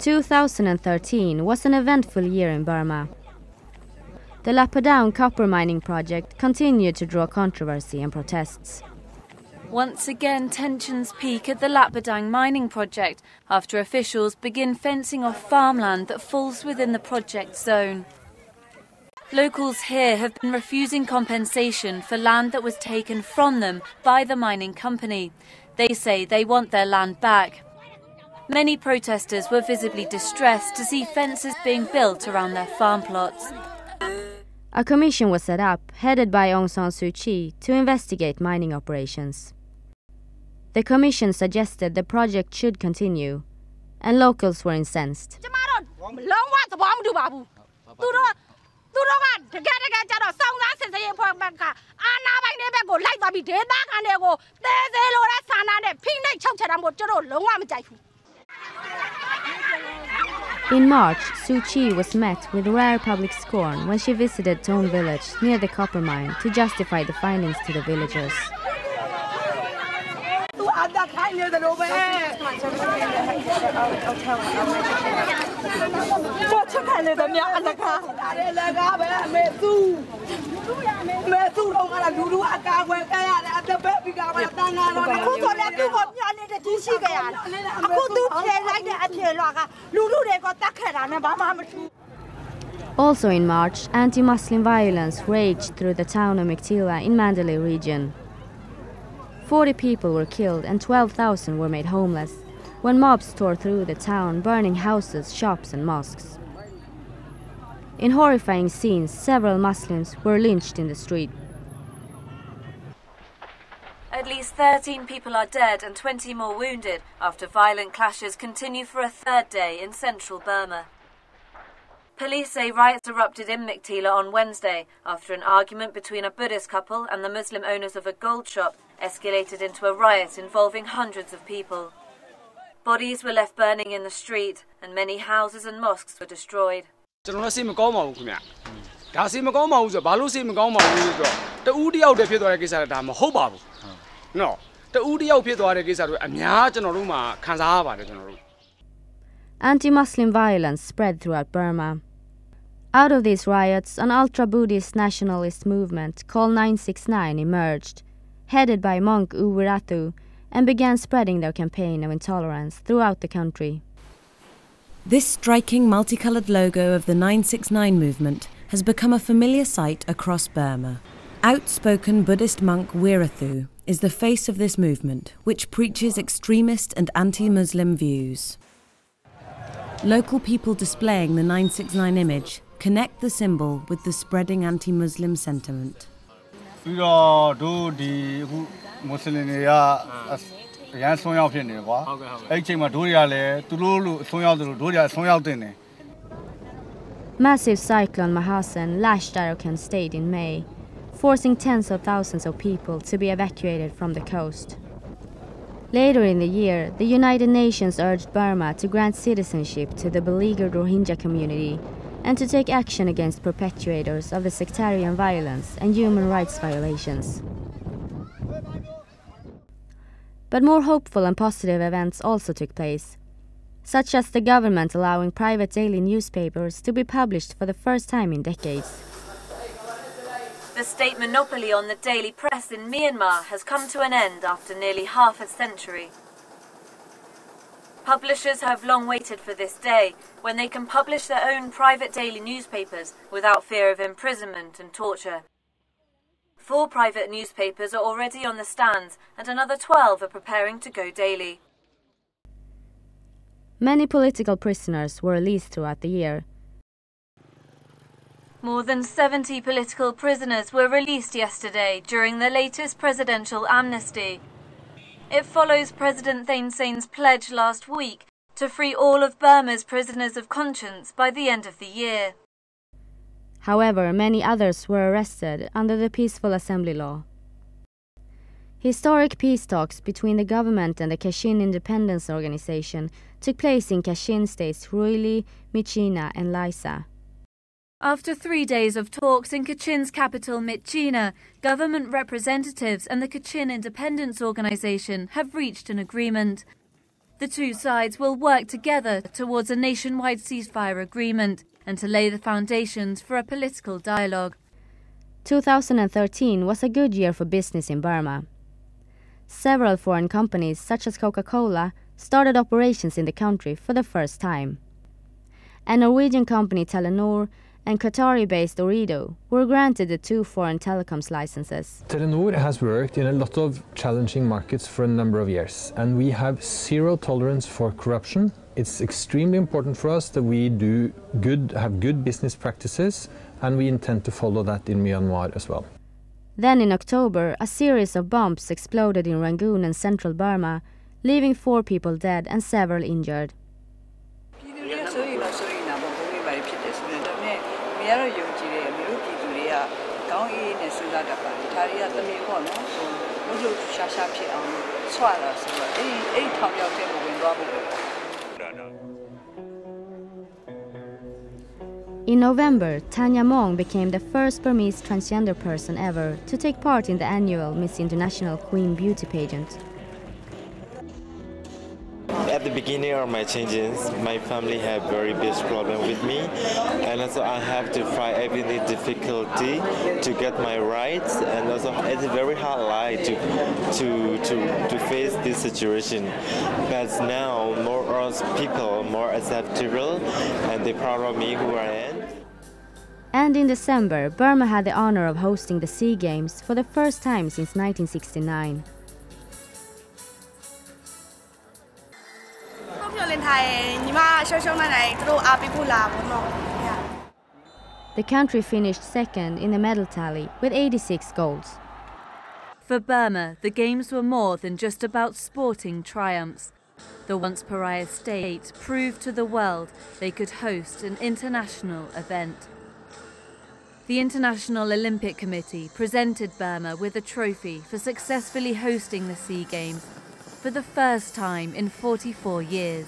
2013 was an eventful year in Burma. The Lapadang copper mining project continued to draw controversy and protests. Once again, tensions peak at the Lapadang mining project after officials begin fencing off farmland that falls within the project zone. Locals here have been refusing compensation for land that was taken from them by the mining company. They say they want their land back. Many protesters were visibly distressed to see fences being built around their farm plots. A commission was set up, headed by Aung San Suu Kyi, to investigate mining operations. The commission suggested the project should continue, and locals were incensed. In March, Suu Kyi was met with rare public scorn when she visited Tone village near the copper mine to justify the findings to the villagers. Also in March, anti-Muslim violence raged through the town of Mektila in Mandalay region. 40 people were killed and 12,000 were made homeless when mobs tore through the town, burning houses, shops and mosques. In horrifying scenes, several Muslims were lynched in the street. At least 13 people are dead and 20 more wounded after violent clashes continue for a third day in central Burma. Police say riots erupted in Mektila on Wednesday after an argument between a Buddhist couple and the Muslim owners of a gold shop escalated into a riot involving hundreds of people. Bodies were left burning in the street and many houses and mosques were destroyed. Anti-Muslim violence spread throughout Burma. Out of these riots, an ultra-Buddhist nationalist movement called 969 emerged, headed by monk U Wiratu, and began spreading their campaign of intolerance throughout the country. This striking multicolored logo of the 969 movement has become a familiar sight across Burma. Outspoken Buddhist monk Wiratu is the face of this movement, which preaches extremist and anti-Muslim views. Local people displaying the 969 image connect the symbol with the spreading anti-Muslim sentiment. Massive cyclone Mahasen lashed Arakan State in May, forcing tens of thousands of people to be evacuated from the coast. Later in the year, the United Nations urged Burma to grant citizenship to the beleaguered Rohingya community and to take action against perpetrators of the sectarian violence and human rights violations. But more hopeful and positive events also took place, such as the government allowing private daily newspapers to be published for the first time in decades. The state monopoly on the daily press in Myanmar has come to an end after nearly half a century. Publishers have long waited for this day when they can publish their own private daily newspapers without fear of imprisonment and torture. 4 private newspapers are already on the stands and another 12 are preparing to go daily. Many political prisoners were released throughout the year. More than 70 political prisoners were released yesterday during the latest presidential amnesty. It follows President Thein Sein's pledge last week to free all of Burma's prisoners of conscience by the end of the year. However, many others were arrested under the Peaceful Assembly Law. Historic peace talks between the government and the Kachin Independence Organization took place in Kachin states Ruili, Myitkyina and Lhaisa. After 3 days of talks in Kachin's capital Myitkyina, government representatives and the Kachin Independence Organization have reached an agreement. The two sides will work together towards a nationwide ceasefire agreement and to lay the foundations for a political dialogue. 2013 was a good year for business in Burma. Several foreign companies, such as Coca-Cola, started operations in the country for the first time. And Norwegian company Telenor and Qatari-based Ooredoo were granted the 2 foreign telecoms licenses. Telenor has worked in a lot of challenging markets for a number of years, and we have zero tolerance for corruption. It's extremely important for us that we have good business practices, and we intend to follow that in Myanmar as well. Then in October, a series of bombs exploded in Rangoon and central Burma, leaving 4 people dead and several injured. In November, Tanya Mong became the first Burmese transgender person ever to take part in the annual Miss International Queen Beauty pageant. At the beginning of my changes, my family had very big problem with me, and also I have to fight every difficulty to get my rights, and also it's a very hard life to face this situation. But now more people more acceptable, and they're proud of me who I am. And in December, Burma had the honor of hosting the SEA Games for the first time since 1969. The country finished second in the medal tally with 86 golds. For Burma, the Games were more than just about sporting triumphs. The once pariah state proved to the world they could host an international event. The International Olympic Committee presented Burma with a trophy for successfully hosting the SEA Games for the first time in 44 years.